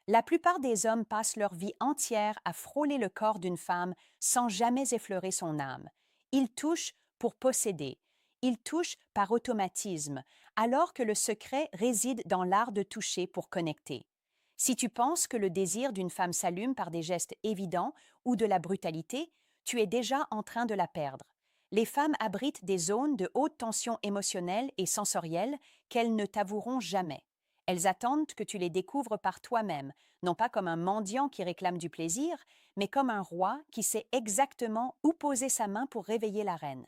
La plupart des hommes passent leur vie entière à frôler le corps d'une femme sans jamais effleurer son âme. Ils touchent pour posséder. Ils touchent par automatisme, alors que le secret réside dans l'art de toucher pour connecter. Si tu penses que le désir d'une femme s'allume par des gestes évidents ou de la brutalité, tu es déjà en train de la perdre. Les femmes abritent des zones de haute tension émotionnelle et sensorielle qu'elles ne t'avoueront jamais. Elles attendent que tu les découvres par toi-même, non pas comme un mendiant qui réclame du plaisir, mais comme un roi qui sait exactement où poser sa main pour réveiller la reine.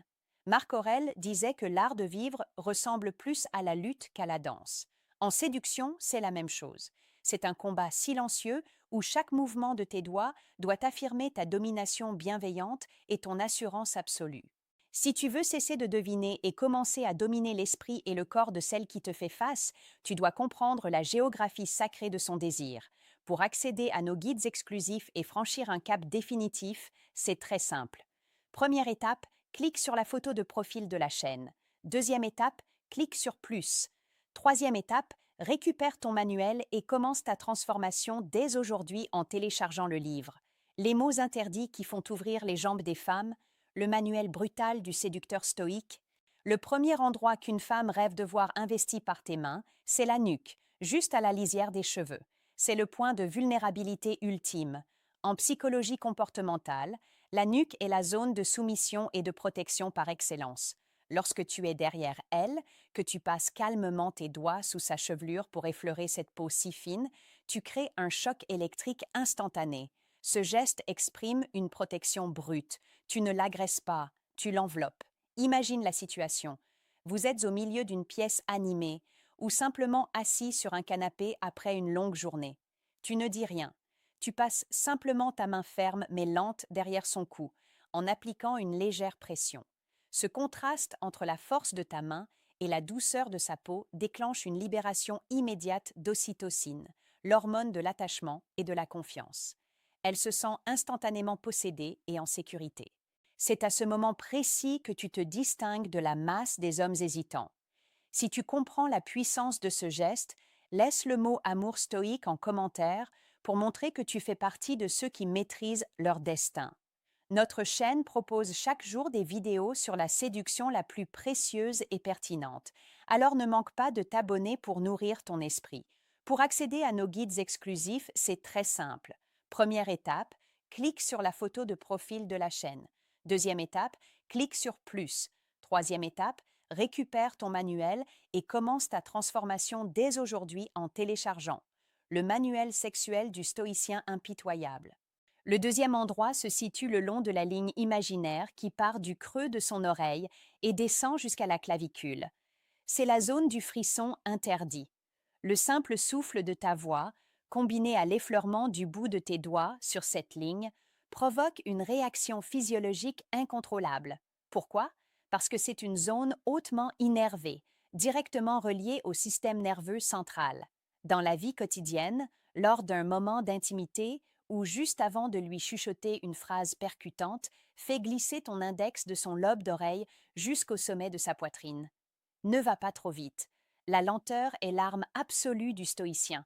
Marc Aurèle disait que l'art de vivre ressemble plus à la lutte qu'à la danse. En séduction, c'est la même chose. C'est un combat silencieux où chaque mouvement de tes doigts doit affirmer ta domination bienveillante et ton assurance absolue. Si tu veux cesser de deviner et commencer à dominer l'esprit et le corps de celle qui te fait face, tu dois comprendre la géographie sacrée de son désir. Pour accéder à nos guides exclusifs et franchir un cap définitif, c'est très simple. Première étape, clique sur la photo de profil de la chaîne. Deuxième étape, clique sur plus. Troisième étape, récupère ton manuel et commence ta transformation dès aujourd'hui en téléchargeant le livre. Les mots interdits qui font ouvrir les jambes des femmes, le manuel brutal du séducteur stoïque. Le premier endroit qu'une femme rêve de voir investi par tes mains, c'est la nuque, juste à la lisière des cheveux. C'est le point de vulnérabilité ultime. En psychologie comportementale, la nuque est la zone de soumission et de protection par excellence. Lorsque tu es derrière elle, que tu passes calmement tes doigts sous sa chevelure pour effleurer cette peau si fine, tu crées un choc électrique instantané. Ce geste exprime une protection brute. Tu ne l'agresses pas, tu l'enveloppes. Imagine la situation. Vous êtes au milieu d'une pièce animée ou simplement assis sur un canapé après une longue journée. Tu ne dis rien. Tu passes simplement ta main ferme mais lente derrière son cou, en appliquant une légère pression. Ce contraste entre la force de ta main et la douceur de sa peau déclenche une libération immédiate d'ocytocine, l'hormone de l'attachement et de la confiance. Elle se sent instantanément possédée et en sécurité. C'est à ce moment précis que tu te distingues de la masse des hommes hésitants. Si tu comprends la puissance de ce geste, laisse le mot amour stoïque en commentaire pour montrer que tu fais partie de ceux qui maîtrisent leur destin. Notre chaîne propose chaque jour des vidéos sur la séduction la plus précieuse et pertinente. Alors ne manque pas de t'abonner pour nourrir ton esprit. Pour accéder à nos guides exclusifs, c'est très simple. Première étape, clique sur la photo de profil de la chaîne. Deuxième étape, clique sur plus. Troisième étape, récupère ton manuel et commence ta transformation dès aujourd'hui en téléchargeant le manuel sexuel du stoïcien impitoyable. Le deuxième endroit se situe le long de la ligne imaginaire qui part du creux de son oreille et descend jusqu'à la clavicule. C'est la zone du frisson interdit. Le simple souffle de ta voix, combiné à l'effleurement du bout de tes doigts sur cette ligne, provoque une réaction physiologique incontrôlable. Pourquoi? Parce que c'est une zone hautement innervée, directement reliée au système nerveux central. Dans la vie quotidienne, lors d'un moment d'intimité ou juste avant de lui chuchoter une phrase percutante, fais glisser ton index de son lobe d'oreille jusqu'au sommet de sa poitrine. Ne va pas trop vite. La lenteur est l'arme absolue du stoïcien.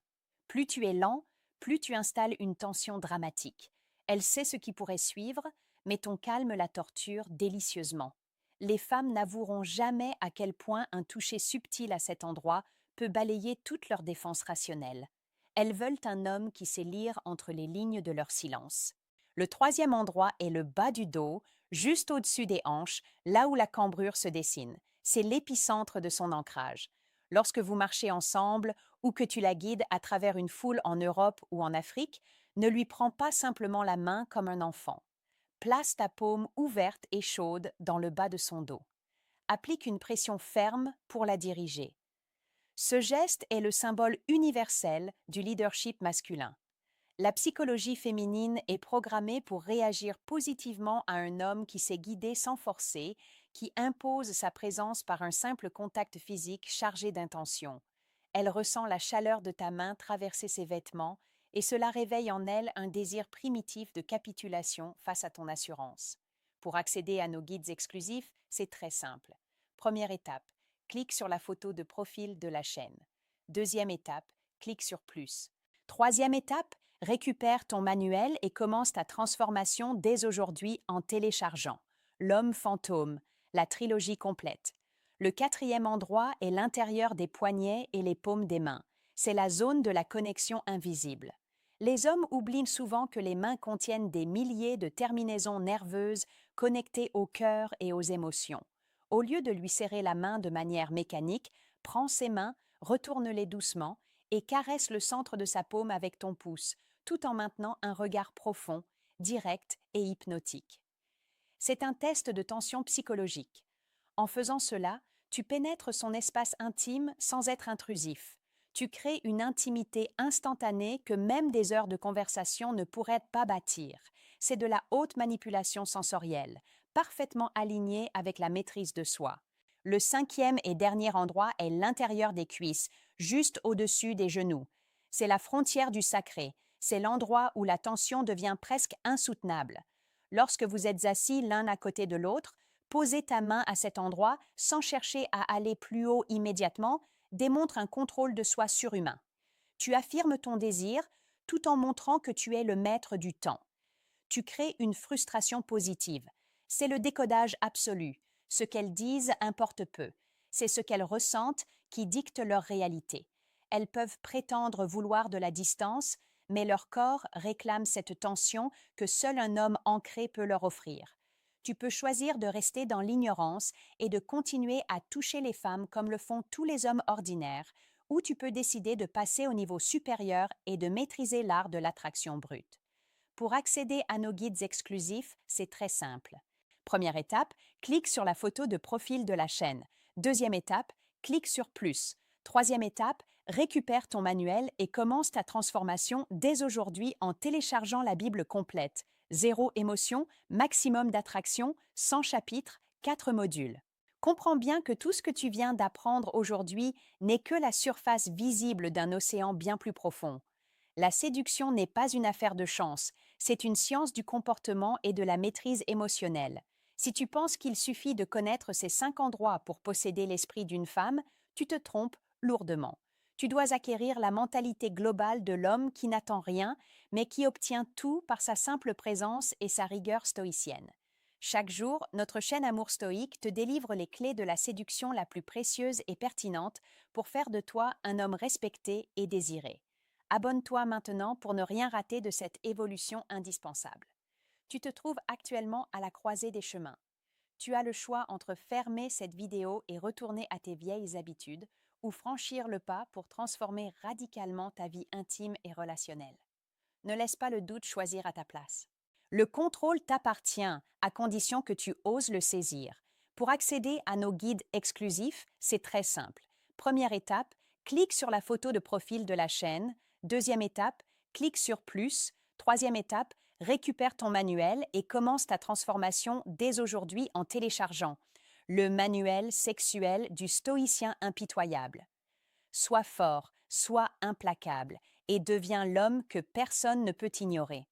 Plus tu es lent, plus tu installes une tension dramatique. Elle sait ce qui pourrait suivre, mais ton calme la torture délicieusement. Les femmes n'avoueront jamais à quel point un toucher subtil à cet endroit peut balayer toute leur défense rationnelle. Elles veulent un homme qui sait lire entre les lignes de leur silence. Le troisième endroit est le bas du dos, juste au-dessus des hanches, là où la cambrure se dessine. C'est l'épicentre de son ancrage. Lorsque vous marchez ensemble ou que tu la guides à travers une foule en Europe ou en Afrique, ne lui prends pas simplement la main comme un enfant. Place ta paume ouverte et chaude dans le bas de son dos. Applique une pression ferme pour la diriger. Ce geste est le symbole universel du leadership masculin. La psychologie féminine est programmée pour réagir positivement à un homme qui sait guider sans forcer, qui impose sa présence par un simple contact physique chargé d'intention. Elle ressent la chaleur de ta main traverser ses vêtements et cela réveille en elle un désir primitif de capitulation face à ton assurance. Pour accéder à nos guides exclusifs, c'est très simple. Première étape, clique sur la photo de profil de la chaîne. Deuxième étape, clique sur plus. Troisième étape, récupère ton manuel et commence ta transformation dès aujourd'hui en téléchargeant L'homme fantôme, la trilogie complète. Le quatrième endroit est l'intérieur des poignets et les paumes des mains. C'est la zone de la connexion invisible. Les hommes oublient souvent que les mains contiennent des milliers de terminaisons nerveuses connectées au cœur et aux émotions. Au lieu de lui serrer la main de manière mécanique, prends ses mains, retourne-les doucement et caresse le centre de sa paume avec ton pouce, tout en maintenant un regard profond, direct et hypnotique. C'est un test de tension psychologique. En faisant cela, tu pénètres son espace intime sans être intrusif. Tu crées une intimité instantanée que même des heures de conversation ne pourraient pas bâtir. C'est de la haute manipulation sensorielle, parfaitement alignée avec la maîtrise de soi. Le cinquième et dernier endroit est l'intérieur des cuisses, juste au-dessus des genoux. C'est la frontière du sacré. C'est l'endroit où la tension devient presque insoutenable. Lorsque vous êtes assis l'un à côté de l'autre, poser ta main à cet endroit sans chercher à aller plus haut immédiatement démontre un contrôle de soi surhumain. Tu affirmes ton désir tout en montrant que tu es le maître du temps. Tu crées une frustration positive. C'est le décodage absolu. Ce qu'elles disent importe peu. C'est ce qu'elles ressentent qui dicte leur réalité. Elles peuvent prétendre vouloir de la distance, mais leur corps réclame cette tension que seul un homme ancré peut leur offrir. Tu peux choisir de rester dans l'ignorance et de continuer à toucher les femmes comme le font tous les hommes ordinaires, ou tu peux décider de passer au niveau supérieur et de maîtriser l'art de l'attraction brute. Pour accéder à nos guides exclusifs, c'est très simple. Première étape, clique sur la photo de profil de la chaîne. Deuxième étape, clique sur Plus. Troisième étape, récupère ton manuel et commence ta transformation dès aujourd'hui en téléchargeant la Bible complète. 0 émotion, maximum d'attraction, 100 chapitres, 4 modules. Comprends bien que tout ce que tu viens d'apprendre aujourd'hui n'est que la surface visible d'un océan bien plus profond. La séduction n'est pas une affaire de chance, c'est une science du comportement et de la maîtrise émotionnelle. Si tu penses qu'il suffit de connaître ces 5 endroits pour posséder l'esprit d'une femme, tu te trompes lourdement. Tu dois acquérir la mentalité globale de l'homme qui n'attend rien, mais qui obtient tout par sa simple présence et sa rigueur stoïcienne. Chaque jour, notre chaîne Amour Stoïque te délivre les clés de la séduction la plus précieuse et pertinente pour faire de toi un homme respecté et désiré. Abonne-toi maintenant pour ne rien rater de cette évolution indispensable. Tu te trouves actuellement à la croisée des chemins. Tu as le choix entre fermer cette vidéo et retourner à tes vieilles habitudes ou franchir le pas pour transformer radicalement ta vie intime et relationnelle. Ne laisse pas le doute choisir à ta place. Le contrôle t'appartient à condition que tu oses le saisir. Pour accéder à nos guides exclusifs, c'est très simple. Première étape, clique sur la photo de profil de la chaîne. Deuxième étape, clique sur Plus. Troisième étape, récupère ton manuel et commence ta transformation dès aujourd'hui en téléchargeant le manuel sexuel du stoïcien impitoyable. Sois fort, sois implacable et deviens l'homme que personne ne peut ignorer.